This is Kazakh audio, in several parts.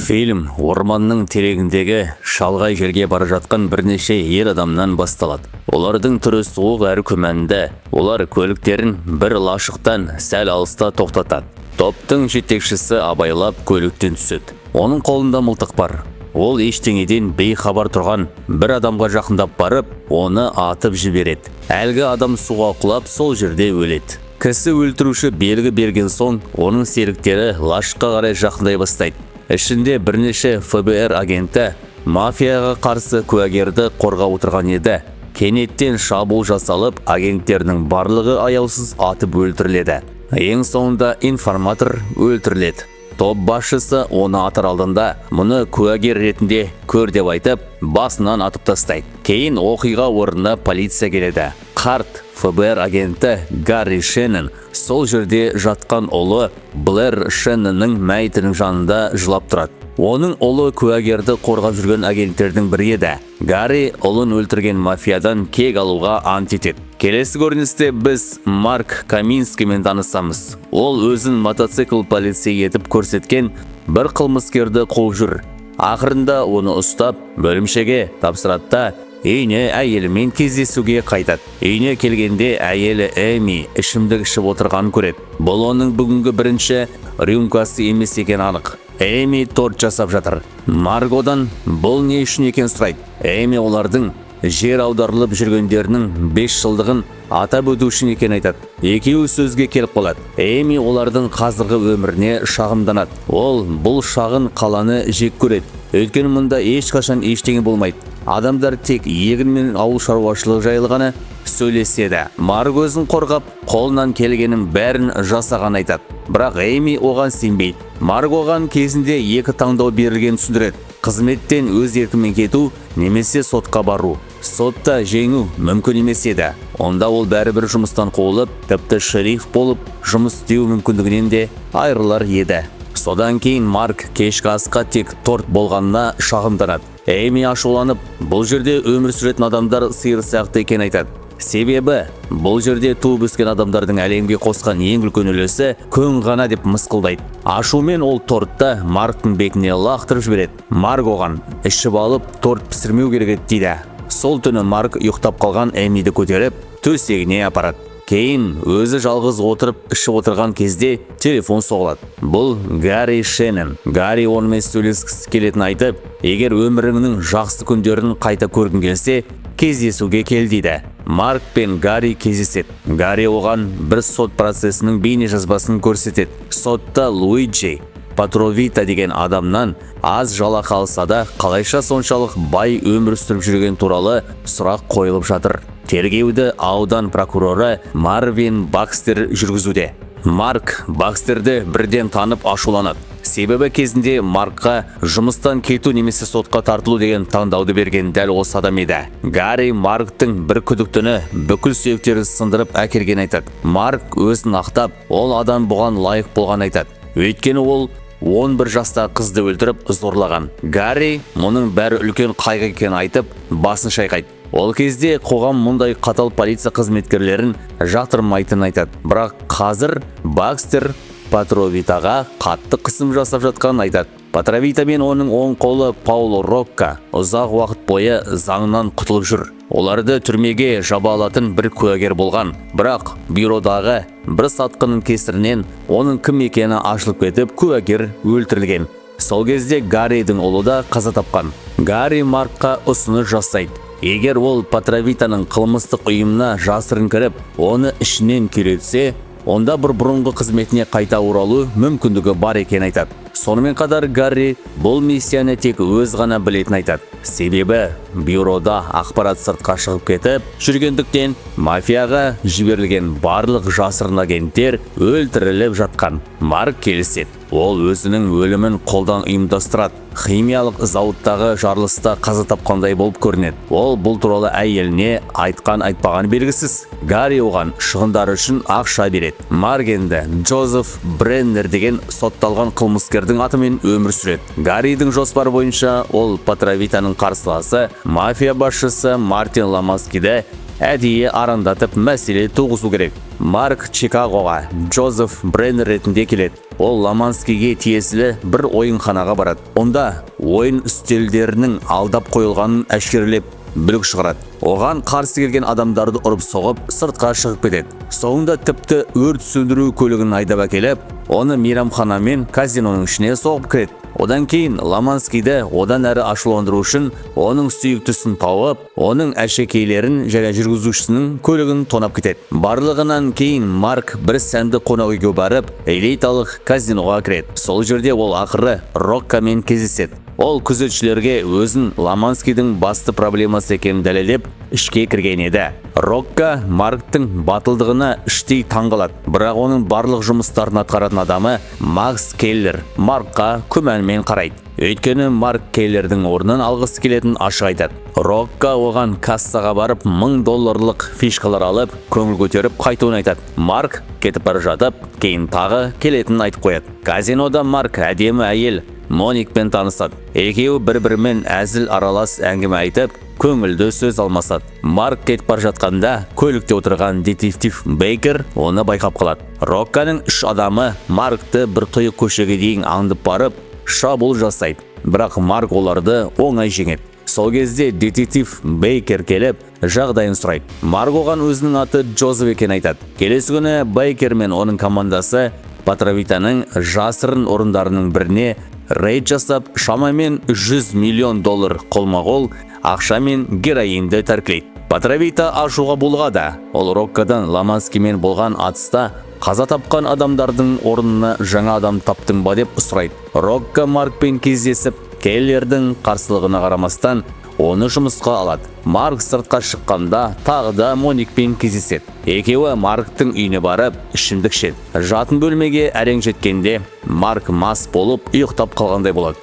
Фильм орманның терегіндегі шалғай жерге бара жатқан бірнеше ер адамнан басталады. Олардың түрі суық әрі күмәнді. Олар көліктерін бір лашықтан сәл алыста тоқтатады. Топтың жетекшісі абайлап көліктен түседі. Оның қолында мылтық бар. Ол ештеңеден бейхабар тұрған бір адамға жақындап барып, оны атып жібереді. Әлгі адам суға құлап сол жерде өледі. Кісі өлтіруші белгі берген соң, оның серіктері лашыққа қарай жақындай бастайды. Ішінде бірнеше ФБР агенті мафияға қарсы куәгерді қорғап отырған еді. Кенеттен шабуыл жасалып, агенттердің барлығы аяусыз атып өлтіріледі. Ең соңында информатор өлтіріледі. Топ басшысы оны атар алдында мұны куәгер ретінде көр деп айтып, басынан атып тастайды. Кейін оқиға орнына полиция келеді. Қарт ФБР агенті Гарри Шеннон сол жерде жатқан ұлы Блэр Шеннонның мәйітінің жанында жылап тұрады. Оның ұлы куәгерді қорғап жүрген агенттердің бірі еді. Гарри ұлын өлтірген мафиядан кек алуға ант етеді. Келесі көріністе біз Марк Каминскиймен танысамыз. Ол өзін мотоцикл полицей етіп көрсеткен бір қылмыскерді қуып жүр. Ақырында оны ұстап, бөлімшеге тапсырады да үйіне әйелімен кездесуге қайтады. Үйіне келгенде әйелі Эми ішімдік ішіп отырғанын көреді. Бұл оның бүгінгі бірінші рюмкасы емес екен анық. Эми торт жасап жатыр. Маргодан бұл не үшін екен сұрайды. Эми олардың жер аударылып жүргендерінің 5 жылдығын атап өту үшін екен айтады. Екеуі сөзге келіп қалады. Эми олардың қазіргі өміріне шағымданады. Ол бұл шағын қаланы жек көреді. Өйткені мұнда ешқашан ештеңе болмайды. Адамдар тек егін мен ауыл шаруашылығы жайлы ғана сөйлеседі. Марк өзін қорғап, қолынан келгенін бәрін жасаған айтады. Бірақ Эми оған сенбейді. Марк оған кезінде екі таңдау берілген түсіндіреді. Қызметтен өз еркімен кету немесе сотқа бару. Сотта жеңу мүмкін емес еді. Онда ол бәрібір жұмыстан қуылып, тіпті шериф болып жұмыс істеу мүмкіндігінен де айырылар еді. Содан кейін Марк кешкі асқа тек торт болғанына шағымданады. Эми ашуланып, бұл жерде өмір сүретін адамдар сиыр сияқты екен айтады. Себебі бұл жерде туып өскен адамдардың әлемге қосқан ең үлкен үлесі күн ғана деп мысқылдайды. Ашумен ол тортты Марктың бетіне лақтырып жібереді. Марк оған ішіп алып торт пісірмеу керек еді дейді. Сол түні Марк ұйықтап қалған Эмиді көтеріп төсегіне апарады. Кейін өзі жалғыз отырып ішіп отырған кезде телефон соғылады. Бұл Гарри Шеннон. Гарри онымен сөйлескісі келетінін айтып, егер өміріңнің жақсы күндерін қайта көргің келсе, кездесуге кел дейді. Марк пен Гарри кездеседі. Гарри оған бір сот процесінің бейнежазбасын көрсетеді. Сотта Луиджи Патровита деген адамнан аз жалақы алса да, қалайша соншалық бай өмір сүріп жүрген туралы сұрақ қойылып жатыр. Тергеуді аудан прокуроры Марвин Бакстер жүргізуде. Марк Бакстерді бірден танып ашуланады. Себебі кезінде Маркқа жұмыстан кету немесе сотқа тартылу деген таңдауды берген дәл осы адам еді. Гарри Марктың бір күдіктіні бүкіл сүйектерін сындырып әкелген айтады. Марк өзін ақтап, ол адам бұған лайық болған айтады. Өйткені ол 11 жаста қызды өлтіріп зорлаған. Гарри мұның бәрі үлкен қайғы екенін айтып, басын шайқайды. Ол кезде қоғам мұндай қатал полиция қызметкерлерін жақтырмайтынын айтады. Бірақ қазір Бакстер Патровитаға қатты қысым жасап жатқанын айтады. Патровита мен оның оң қолы Пауло Рокка ұзақ уақыт бойы заңнан құтылып жүр. Оларды түрмеге жаба алатын бір куәгер болған. Бірақ бюродағы бір сатқының кесірінен оның кім екені ашылып кетіп, куәгер өлтірілген. Сол кезде Гарридің ұлы да қаза тапқан. Гарри Маркқа ұсыныс жасайды. Егер ол Патровитаның қылмыстық ұйымына жасырын кіріп, оны ішінен күйретсе, онда бір бұрынғы қызметіне қайта оралу мүмкіндігі бар екен айтады. Сонымен қатар Гарри бұл миссияны тек өз ғана білетін айтады. Себебі бюрода ақпарат сыртқа шығып кетіп жүргендіктен мафияға жіберілген барлық жасырын агенттер өлтіріліп жатқан. Марк келіседі. Ол өзінің өлімін қолдан ұйымдастырады. Химиялық зауыттағы жарылыста қаза тапқандай болып көрінеді. Ол бұл туралы әйеліне айтқан-айтпаған белгісіз. Гарри оған шығындары үшін ақша береді. Марк енді Джозеф Бреннер деген сотталған қылмыскердің атымен өмір сүреді. Гарридің жоспары бойынша ол Патровитаның қарсыласы мафия басшысы Мартин Ламаскиді әдейі арандатып мәселе туғызу керек. Марк Чикагоға Джозеф Бреннер ретінде келеді. Ол Ламанскийге тиесілі бір ойынханаға барады. Онда ойын үстелдерінің алдап қойылғанын әшкерелеп бүлік шығарады. Оған қарсы келген адамдарды ұрып соғып, сыртқа шығып кетеді. Соңында тіпті өрт сөндіру көлігін айдап әкеліп, оны мейрамхана мен казиноның ішіне соғып кіреді. Одан кейін Ламанскийді одан әрі ашуландыру үшін оның сүйіктісін тауып, оның әшекейлерін және жүргізушісінің көлігін тонап кетеді. Барлығынан кейін Марк бір сәнді қонақ үйге барып, элиталық казиноға кіреді. Сол жерде ол ақыры Роккамен кездеседі. Ол күзетшілерге өзін Ламанскийдің басты проблемасы екенін дәлелдеп, ішке кірген еді. Рокка Марктың батылдығына іштей таңғалады. Бірақ оның барлық жұмыстарын атқаратын адамы Макс Келлер Маркқа күмәнмен қарайды. Өйткені Марк Келлердің орнын алғысы келетін ашық айтады. Рокка оған кассаға барып $1000 фишкалар алып, көңіл көтеріп қайтуын айтады. Марк кетіп бара жатып, кейін тағы келетінін айтып қояды. Казинода Марк әдемі әйел Моникпен танысады. Екеуі бір-бірімен әзіл аралас әңгіме айтып, көңілді сөз алмасады. Марк кетіп бара жатқанда, көлікте отырған детектив Бейкер оны байқап қалады. Рокканың 3 адамы Маркты бір тұйық көшеге дейін аңдып барып, шабуыл жасайды. Бірақ Марк оларды оңай жеңеді. Сол кезде детектив Бейкер келіп, жағдайын сұрайды. Марк оған өзінің аты Джозеф екенін айтады. Келесі күні Бейкер мен оның командасы Патравитаның жасырын орындарының біріне рейд жасап, шамамен $100 миллион қолма-қол ақша мен героинді тәркілейді. Патравита ашуға булығады. Ол Роккадан Ламанскиймен болған атыста қаза тапқан адамдардың орнына жаңа адам таптың ба деп сұрайды. Рокка Маркпен кездесіп, Келлердің қарсылығына қарамастан оны жұмысқа алады. Марк сыртқа шыққанда тағы да Моникпен кездеседі. Екеуі Марктың үйіне барып, ішімдік ішеді. Жатын бөлмеге әрең жеткенде Марк мас болып ұйықтап қалғандай болады.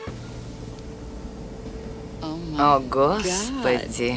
О, Господи!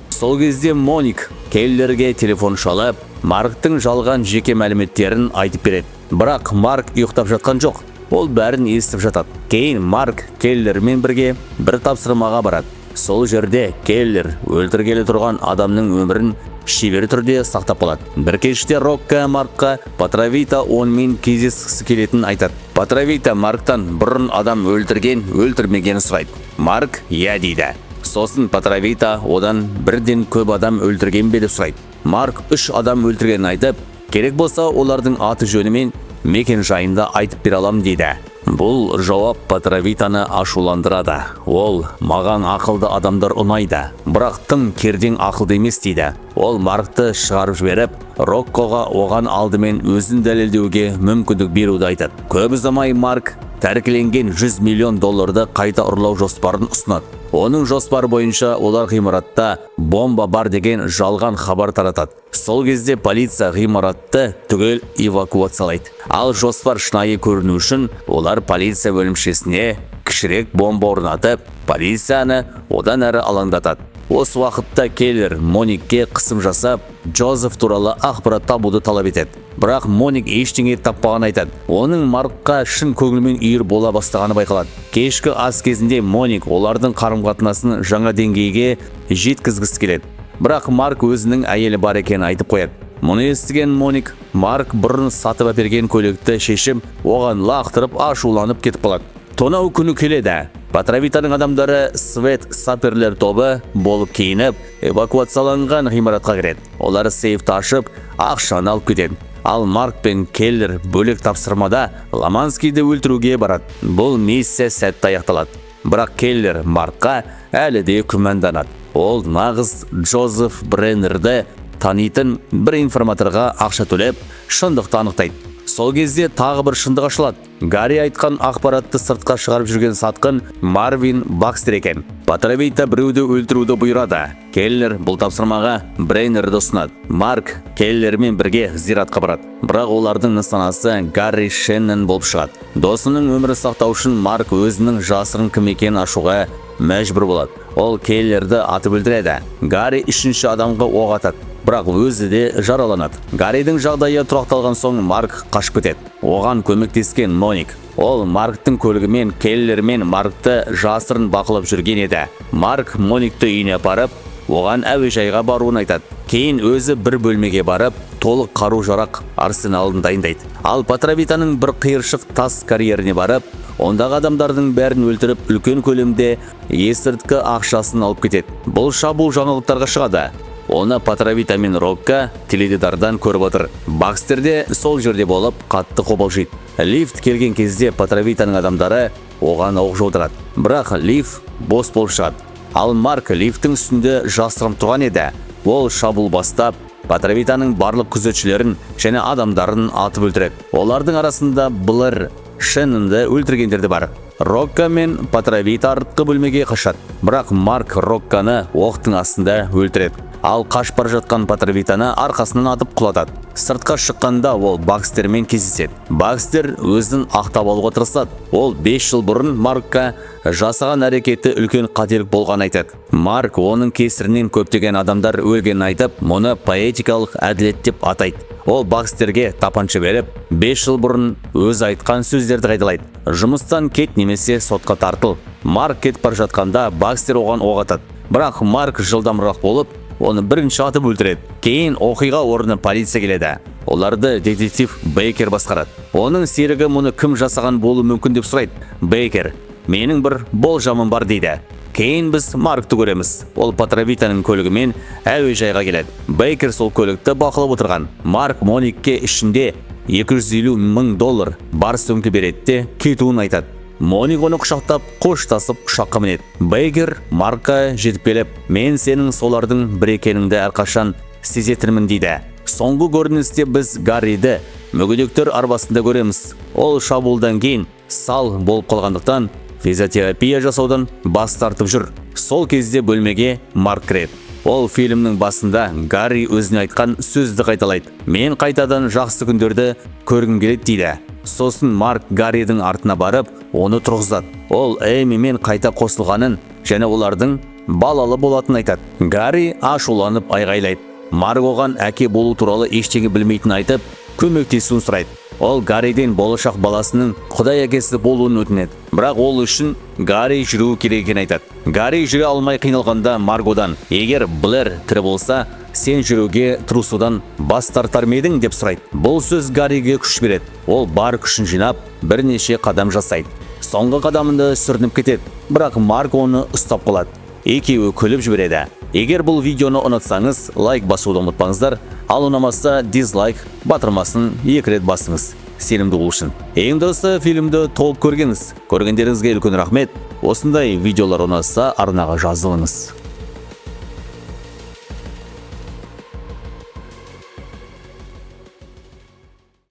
Сол кезде Моник Келлерге телефон шалып, Марктың жалған жеке мәліметтерін айтып береді. Бірақ Марк ұйықтап жатқан жоқ. Ол бәрін естіп жатады. Кейін Марк Келлермен бірге бір тапсырмаға барады. Сол жерде Келлер өлтіргелі тұрған адамның өмірін шебер түрде сақтап қалады. Бір кеште Рокка Маркқа Патравита онымен кездескісі келетінін айтады. Патравита Марктан бұрын адам өлтірмегенін сұрайды. Марк «Я» дейді. Сосын Патравита одан бірден көп адам өлтірген бе деп сұрайды. Марк 3 адам өлтіргенін айтып, керек болса олардың аты жөні мен мекен жайында айтып бере алам дейді. Бұл жауап Патравитаны ашуландырады. Ол «Маған ақылды адамдар ұнайды, бірақ тым кердең ақылды емес» дейді. Ол Маркты шығарып жіберіп, Роккоға оған алдымен өзін дәлелдеуге мүмкіндік беруді айтады. Көп ұзамай Марк тәркіленген $100 миллион қайта ұрлау жоспарын ұсынады. Оның жоспары бойынша олар ғимаратта бомба бар деген жалған хабар таратады. Сол кезде полиция ғимаратты түгел эвакуациялайды. Ал жоспар шынайы көріну үшін олар полиция бөлімшесіне кішірек бомба орнатып, полицияны одан әрі алаңдатады. Осы уақытта Келлер Моникке қысым жасап, Джозеф туралы ақпарат табуды талап етеді. Бірақ Моник ештеңе таппаған айтады. Оның Маркқа шын көңілмен үйір бола бастағаны байқалады. Кешкі ас кезінде Моник олардың қарым-қатынасын жаңа деңгейге жеткізгісі келеді. Бірақ Марк өзінің әйелі бар екенін айтып қояды. Мұны естіген Моник, Марк бұрын сатып әперген көлікті шешіп, оған лақтырып ашуланып кетіп қалады. Тонау күні келеді. Патравитаның адамдары Свет саперлер тобы болып киініп, эвакуацияланған ғимаратқа кіреді. Олар сейфті ашып, ақшаны алып кетеді. Ал Марк пен Келлер бөлек тапсырмада Ламанскийді өлтіруге барады. Бұл миссия сәтті аяқталады. Бірақ Келлер Маркқа әлі де күмәнданады. Ол нағыз Джозеф Бреннерді танитын бір информаторға ақша төлеп, шындықты анықтайды. Сол кезде тағы бір шындық ашылады. Гарри айтқан ақпаратты сыртқа шығарып жүрген сатқын Марвин Бакстер екен. Патравита біреуді өлтіруді бұйырады. Келлер бұл тапсырмаға Брейнерді ұсынады. Марк Келлермен бірге зиратқа барады. Бірақ олардың нысанасы Гарри Шеннон болып шығады. Досының өмірі сақтау үшін Марк өзінің жасырын кім екенін ашуға мәжбүр болады. Ол Келлерді атып өлтіреді. Гарри 3-ші адамға оқ атады. Бірақ өзі де жараланады. Гарридің жағдайы тұрақталған соң Марк қашып кетеді. Оған көмектескен Моник. Ол Марктың көлігімен Келлер мен Маркты жасырын бақылап жүрген еді. Марк Моникті үйіне апарып, оған әуежайға баруын айтады. Кейін өзі бір бөлмеге барып, толық қару-жарақ арсеналын дайындайды. Ал Патравитаның бір қиыршық тас карьеріне барып, ондағы адамдардың бәрін өлтіріп, үлкен көлемде есірткі ақшасын алып кетеді. Бұл шабуыл жаңалықтарға шығады. Оны Патравита мен Рокка теледидардан көріп отыр. Бакстер де сол жерде болып қатты қобалжиды. Лифт келген кезде Патравитаның адамдары оған оқ жаудырады. Бірақ лифт бос болып шығады. Ал Марк лифттің үстінде жасырынып тұрған еді. Ол шабуыл бастап, Патравитаның барлық күзетшілерін және адамдарын атып өлтіреді. Олардың арасында Блэр Шеннонды өлтіргендерді бар. Рокка мен Патравита артқы бөлмеге қашады. Бірақ Марк Рокканы оқтың астында өлтіреді. Ал қашып бара жатқан Патравитаны арқасынан атып құлатады. Сыртқа шыққанда ол Бакстермен кездеседі. Бакстер өзін ақтап алуға тырысады. Ол 5 жыл бұрын Маркқа жасаған әрекеті үлкен қателік болғанын айтады. Марк оның кесірінен көптеген адамдар өлгенін айтып, мұны поэтикалық әділет деп атайды. Ол Бакстерге тапанша беріп, 5 жыл бұрын өз айтқан сөздерді қайталайды. Жұмыстан кет немесе сотқа тартыл. Марк кетіп бара жатқанда Бакстер оған оқ атады. Бірақ Марк жылдамырақ болып, оны бірінші атып өлтіреді. Кейін оқиға орнына полиция келеді. Оларды детектив Бейкер басқарады. Оның серігі мұны кім жасаған болуы мүмкін деп сұрайды. Бейкер: "Менің бір болжамым бар" дейді. Кейін біз Маркты көреміз. Ол Патравитаның көлігімен әуежайға келеді. Бейкер сол көлікті бақылап отырған. Марк Моникке ішінде $250 мың бар сөмке береді де кетуін айтады. Моник оны құшақтап, қоштасып ұшаққа мінеді. Бейкер Маркқа жетіп келіп, "Мен сенің солардың бір екеніңді әрқашан сезетінмін" дейді. Соңғы көріністе біз Гарриді мүгедектер арбасында көреміз. Ол шабуылдан кейін сал болып қалғандықтан физиотерапия жасаудан бас тартып жүр. Сол кезде бөлмеге Марк кіреді. Ол фильмнің басында Гарри өзіне айтқан сөзді қайталайды. "Мен қайтадан жақсы күндерді көргім келеді" дейді. Сосын Марк Гарридің артына барып, оны тұрғызады. Ол Эймимен қайта қосылғанын және олардың балалы болатынын айтады. Гарри ашуланып айғайлайды. Марк оған әке болу туралы ештеңе білмейтінін айтып, көмектесуін сұрайды. Ол Гарриден болашақ баласының құдай әкесі болуын өтінеді. Бірақ ол үшін Гарри жүруі керек екенін айтады. Гарри жүре алмай қиналғанда Маргодан: "Егер Блэр тірі болса, сен жүруге тырысудан бас тартар ма едің?" деп сұрайды. Бұл сөз Гарриге күш береді. Ол бар күшін жинап, бірнеше қадам жасайды. Соңғы қадамында сүрініп кетеді, бірақ Марк оны ұстап қалады. Екеуі күліп жібереді. Егер бұл видеоны ұнатсаңыз, лайк басуды ұмытпаңыздар, ал ұнамаса дизлайк батырмасын 2 рет басыңыз. Сенімді болу үшін. Ең досы фильмді толық көргеніңіз. Көргендеріңізге үлкен рахмет. Осындай видеолар ұнаса арнаға жазылыңыз.